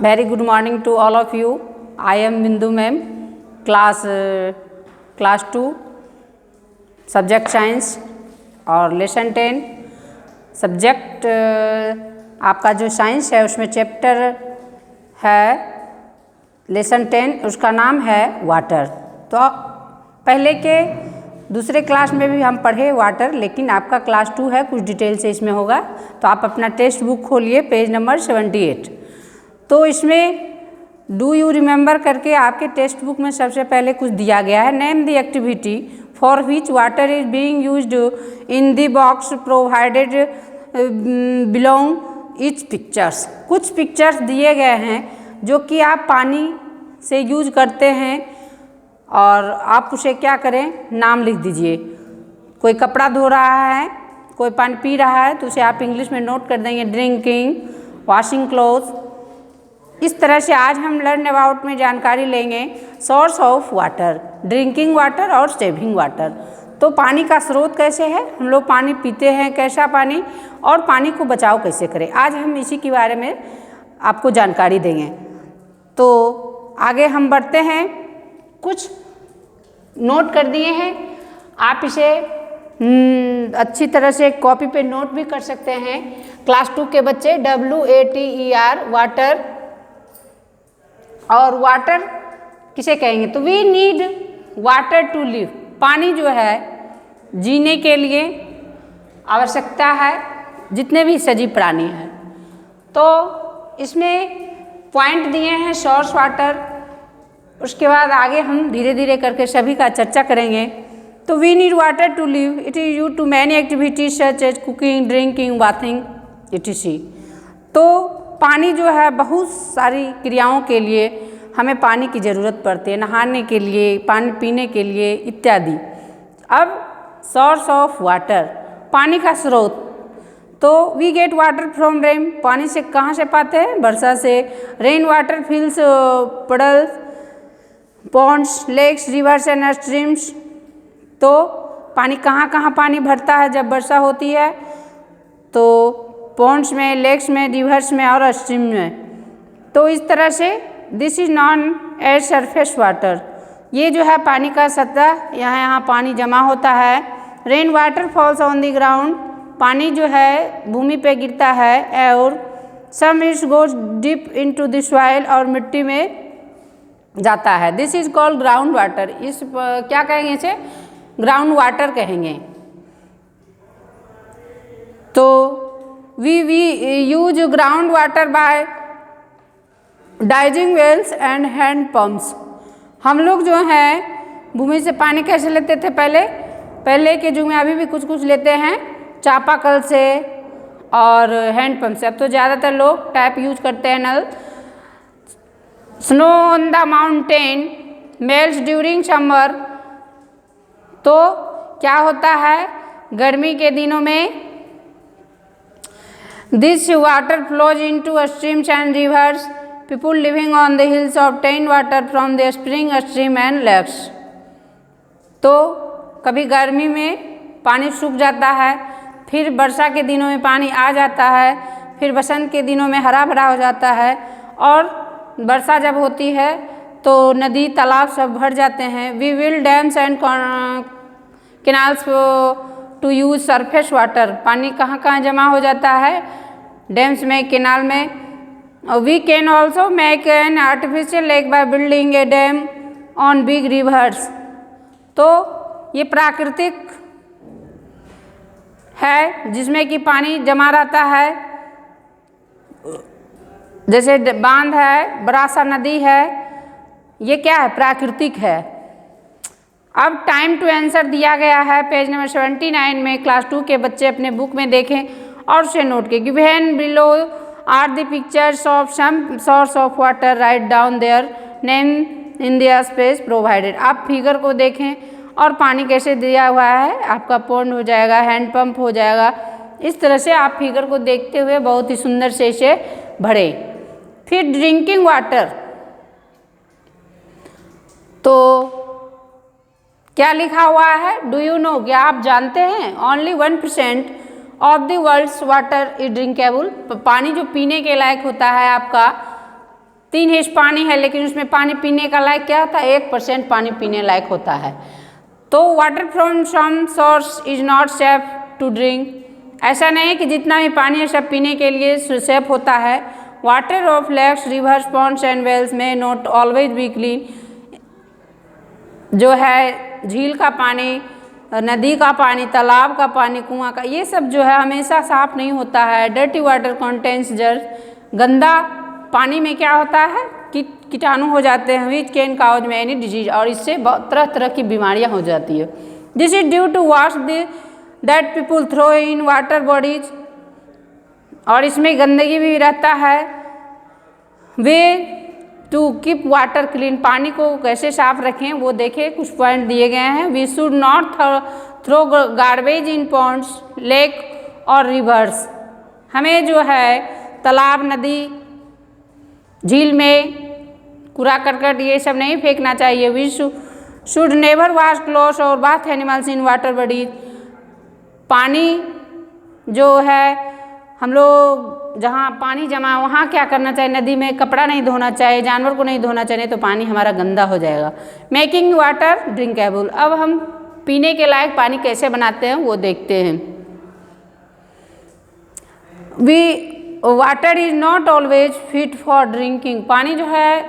Very good morning to all of you. I am Bindu ma'am, class 2, subject science और lesson 10 subject आपका जो science है उसमें chapter है लेसन 10, उसका नाम है वाटर। तो पहले के दूसरे क्लास में भी हम पढ़े वाटर, लेकिन आपका क्लास 2 है, कुछ डिटेल से इसमें होगा। तो आप अपना टेक्स्ट बुक खोलिए, पेज नंबर 78। तो इसमें डू यू रिमेंबर करके आपके टेक्स्ट बुक में सबसे पहले कुछ दिया गया है। Name the activity for which water is being used in the box provided belong etch pictures. कुछ पिक्चर्स दिए गए हैं जो कि आप पानी से यूज करते हैं और आप उसे क्या करें, नाम लिख दीजिए। कोई कपड़ा धो रहा है, कोई पानी पी रहा है, तो उसे आप इंग्लिश में नोट कर देंगे, ड्रिंकिंग, वॉशिंग क्लोथ। इस तरह से आज हम लर्न अबाउट में जानकारी लेंगे source of water, drinking water और सेविंग वाटर। तो पानी का स्रोत कैसे है, हम लोग पानी पीते हैं कैसा पानी, और पानी को बचाव कैसे करें, आज हम इसी के बारे में आपको जानकारी देंगे। तो आगे हम बढ़ते हैं। कुछ नोट कर दिए हैं, आप इसे अच्छी तरह से कॉपी पे नोट भी कर सकते हैं। क्लास 2 के बच्चे WATER वाटर, और वाटर किसे कहेंगे, तो we need water to live. पानी जो है जीने के लिए आवश्यकता है, जितने भी सजीव प्राणी हैं। तो इसमें पॉइंट दिए हैं सोर्स वाटर, उसके बाद आगे हम धीरे धीरे करके सभी का चर्चा करेंगे। तो we need water to live, it is used to many activities such as cooking, drinking, bathing etc। तो पानी जो है बहुत सारी क्रियाओं के लिए हमें पानी की ज़रूरत पड़ती है, नहाने के लिए, पानी पीने के लिए इत्यादि। अब सोर्स ऑफ वाटर, पानी का स्रोत, तो we get water from rain. पानी से कहाँ से पाते हैं, वर्षा से। Rain water fills puddles, ponds, lakes, rivers and streams. तो पानी कहाँ कहाँ पानी भरता है जब वर्षा होती है, तो पॉन्ड्स में, लेक्स में, रिवर्स में और स्ट्रीम में। तो इस तरह से this is known as surface water, ये जो है पानी का सतह, यहाँ पानी जमा होता है। Rain water falls on the ground, पानी जो है भूमि पे गिरता है। और some is goes deep into the soil, और मिट्टी में जाता है। This is called ground water, इस क्या कहेंगे, इसे ग्राउंड वाटर कहेंगे। तो we use ground water by digging wells and hand pumps. हम लोग जो हैं भूमि से पानी कैसे लेते थे, पहले के युग में, अभी भी कुछ कुछ लेते हैं चापाकल से और हैंड पंप से। अब तो ज़्यादातर लोग टैप यूज करते हैं, नल। Snow on the mountain melts during summer, तो क्या होता है गर्मी के दिनों में, this water flows into streams and rivers. People living on the hills obtain water from the spring, stream and lakes. तो कभी गर्मी में पानी सूख जाता है, फिर वर्षा के दिनों में पानी आ जाता है, फिर बसंत के दिनों में हरा भरा हो जाता है, और वर्षा जब होती है तो नदी तालाब सब भर जाते हैं। We will dams and canals to use surface water. पानी कहाँ कहाँ जमा हो जाता है, डैम्स में, कैनाल में। We can also make an artificial lake by building a dam on big rivers. तो ये प्राकृतिक है जिसमें कि पानी जमा रहता है, जैसे बांध है, बड़ा सा नदी है, ये क्या है, प्राकृतिक है। अब टाइम टू आंसर दिया गया है पेज नंबर 79 में। क्लास 2 के बच्चे अपने बुक में देखें और उसे नोट के given below are the pictures of some source of water, right down their name in the space provided. आप फिगर को देखें और पानी कैसे दिया हुआ है, आपका पॉन्ड हो जाएगा, हैंड पंप हो जाएगा। इस तरह से आप फिगर को देखते हुए बहुत ही सुंदर से इसे भरे। फिर ड्रिंकिंग वाटर, तो क्या लिखा हुआ है, डू यू नो, क्या आप जानते हैं, only 1% of the world's water is drinkable. पानी जो पीने के लायक होता है आपका 3 हिस्स पानी है, लेकिन उसमें पानी पीने का लायक क्या था, 1% पानी पीने लायक होता है। तो water from some source is not safe to drink, ऐसा नहीं है कि जितना भी पानी है सब पीने के लिए सेफ होता है। Water of lakes, rivers, ponds and wells may not always be clean, जो है झील का पानी, नदी का पानी, तालाब का पानी, कुआं का, ये सब जो है हमेशा साफ नहीं होता है। डर्टी वाटर कंटेन्स जर्म्स, गंदा पानी में क्या होता है, कीटाणु हो जाते हैं, which can cause many disease, और इससे तरह तरह की बीमारियां हो जाती है। This is due to waste that people throw in water bodies, और इसमें गंदगी भी रहता है। Way to keep water clean, पानी को कैसे साफ रखें वो देखें, कुछ पॉइंट दिए गए हैं। We should not throw garbage in ponds, lake और रिवर्स, हमें जो है तालाब, नदी, झील में कूड़ा करकट ये सब नहीं फेंकना चाहिए। We should never wash clothes और bath animals in water bodies, पानी जो है हम लोग जहाँ पानी जमा वहाँ क्या करना चाहिए, नदी में कपड़ा नहीं धोना चाहिए, जानवर को नहीं धोना चाहिए, तो पानी हमारा गंदा हो जाएगा। मेकिंग वाटर ड्रिंकेबल, अब हम पीने के लायक पानी कैसे बनाते हैं वो देखते हैं। Water is not always fit for drinking, पानी जो है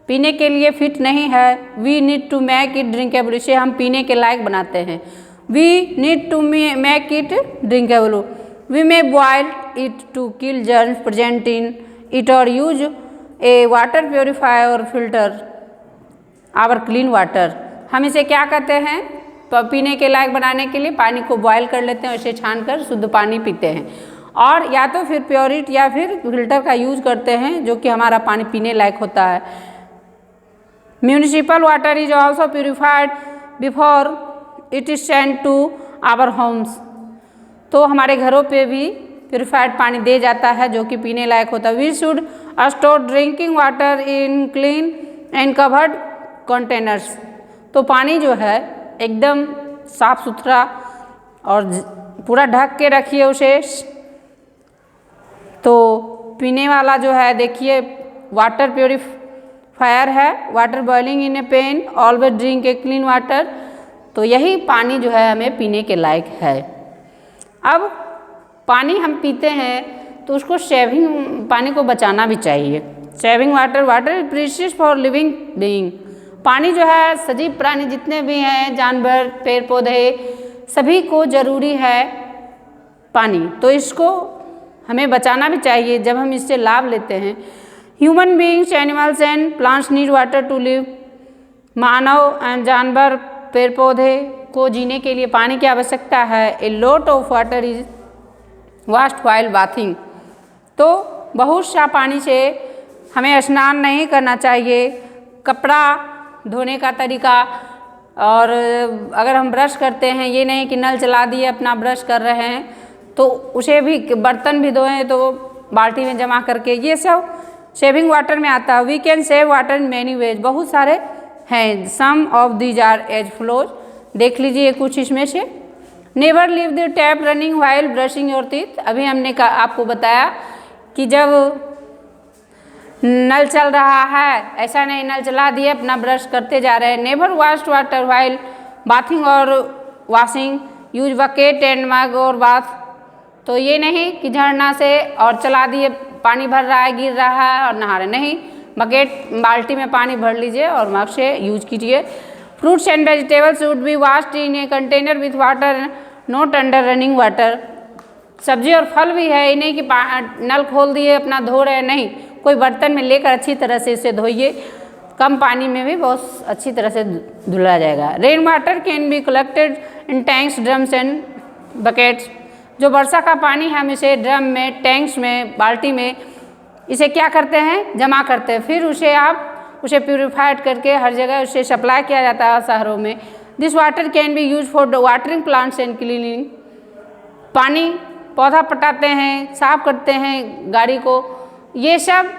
पीने के लिए फिट नहीं है। We need to make it drinkable, इसे हम पीने के लायक बनाते हैं। We need to make it drinkable, we may boil it to kill germs present in it और यूज ए वाटर प्योरीफायर और फिल्टर आवर क्लीन वाटर, हम इसे क्या कहते हैं, पीने के लायक बनाने के लिए पानी को बॉयल कर लेते हैं, इसे छानकर शुद्ध पानी पीते हैं, और या तो फिर प्योरिट या फिर फिल्टर का यूज करते हैं, जो कि हमारा पानी पीने लायक होता है। Municipal water is also purified before it is sent to our homes, तो हमारे घरों पे भी प्योरीफाइड पानी दे जाता है जो कि पीने लायक होता है। We should store drinking water in clean and covered containers, तो पानी जो है एकदम साफ सुथरा और पूरा ढक के रखिए उसे। तो पीने वाला जो है देखिए वाटर प्योरीफायर है, water boiling in A pan, always drink a clean water, तो यही पानी जो है हमें पीने के लायक है। अब पानी हम पीते हैं तो उसको सेविंग पानी को बचाना भी चाहिए। Saving water, water is precious for living being, पानी जो है सजीव प्राणी जितने भी हैं, जानवर, पेड़ पौधे, सभी को ज़रूरी है पानी, तो इसको हमें बचाना भी चाहिए जब हम इससे लाभ लेते हैं। Human beings, animals and plants need water to live, मानव एंड जानवर, पेड़ पौधे को जीने के लिए पानी की आवश्यकता है। A lot of water is vast while bathing, तो बहुत सा पानी से हमें स्नान नहीं करना चाहिए। कपड़ा धोने का तरीका, और अगर हम ब्रश करते हैं, ये नहीं कि नल चला दिए अपना ब्रश कर रहे हैं, तो उसे भी बर्तन भी धोएं तो बाल्टी में जमा करके, ये सब सेविंग वाटर में आता है। We can save water in many ways, बहुत सारे हैं, some of these are as follows, देख लीजिए कुछ इसमें से। Never leave the tap running while brushing your teeth, अभी हमने आपको बताया कि जब नल चल रहा है ऐसा नहीं नल चला दिए अपना ब्रश करते जा रहे हैं। Never wash water while bathing और वॉशिंग, यूज बकेट एंड मग और बाथ, तो ये नहीं कि झरना से और चला दिए पानी भर रहा है, गिर रहा है और नहा रहे, नहीं, बकेट बाल्टी में पानी भर लीजिए और मग से यूज कीजिए। Fruits and vegetables should be washed in a container with water, not under running water, सब्जी और फल भी है, ये नहीं कि नल खोल दिए अपना धो रहे, नहीं, कोई बर्तन में लेकर अच्छी तरह से इसे धोइए, कम पानी में भी बहुत अच्छी तरह से धुला जाएगा। Rain water can be collected in tanks, drums and buckets, जो वर्षा का पानी है हम इसे ड्रम में, टैंक्स में, बाल्टी में इसे क्या करते हैं, जमा करते हैं, फिर उसे प्यूरिफाइड करके हर जगह उसे सप्लाई किया जाता है शहरों में। This water can be use for watering plants and cleaning, पानी पौधा पटाते हैं, साफ करते हैं गाड़ी को, ये सब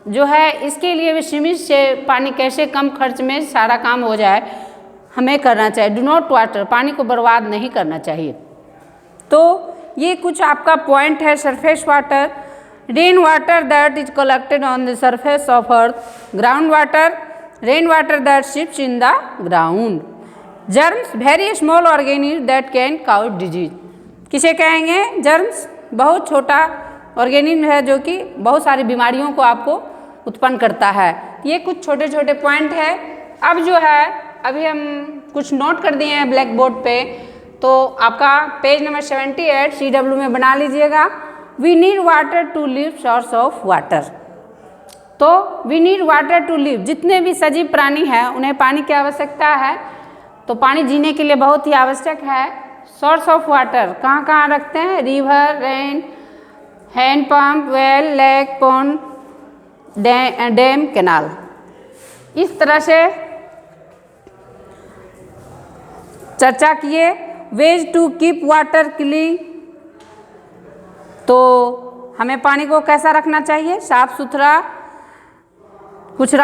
जो है इसके लिए भी सीमित से पानी कैसे कम खर्च में सारा काम हो जाए हमें करना चाहिए। डू नॉट वाटर, पानी को बर्बाद नहीं करना चाहिए। तो ये कुछ आपका पॉइंट है surface water, rain water that is collected on the surface of earth, ground water, rain water that seeps in the ground, germs very small organism that can cause disease. किसे कहेंगे? जर्म्स, बहुत छोटा organism है जो कि बहुत सारी बीमारियों को आपको उत्पन्न करता है। ये कुछ छोटे छोटे पॉइंट है। अब जो है अभी हम कुछ नोट कर दिए हैं ब्लैक बोर्ड पे, तो आपका पेज नंबर 78 CW में बना लीजिएगा। We need water to live, source of water. तो we need water to live, जितने भी सजीव प्राणी हैं उन्हें पानी की आवश्यकता है। तो पानी जीने के लिए बहुत ही आवश्यक है। सोर्स ऑफ वाटर कहाँ कहाँ रखते हैं? River, rain, hand pump, well, lake, pond, dam, canal. इस तरह से चर्चा किए। Ways to keep water clean, तो हमें पानी को कैसा रखना चाहिए? साफ सुथरा। कुछ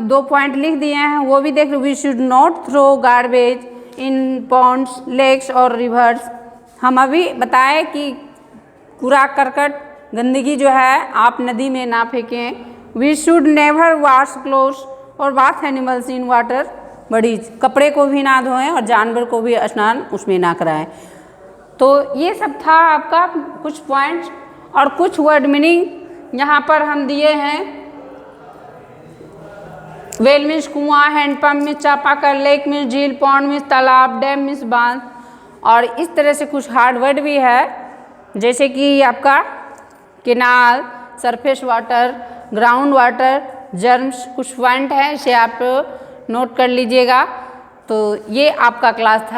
2 पॉइंट लिख दिए हैं, वो भी देख लो। We should not throw garbage in ponds, lakes और रिवर्स। हम अभी बताए कि कूड़ा करकट, गंदगी जो है आप नदी में ना फेंकें। We should never wash clothes और bath animals in water bodies, कपड़े को भी ना धोएं और जानवर को भी स्नान उसमें ना कराएं। तो ये सब था आपका कुछ पॉइंट्स और कुछ वर्ड मीनिंग यहाँ पर हम दिए हैं। वेल मीन्स कुआं, हैंडपम्प मीन्स चापाकल, लेक मीन्स झील, पॉन्ड मीन्स तालाब, डैम मीन्स बांध। और इस तरह से कुछ हार्ड वर्ड भी है, जैसे कि आपका canal, surface water, ground water, germs, कुछ पॉइंट है, इसे आप नोट कर लीजिएगा। तो ये आपका क्लास था।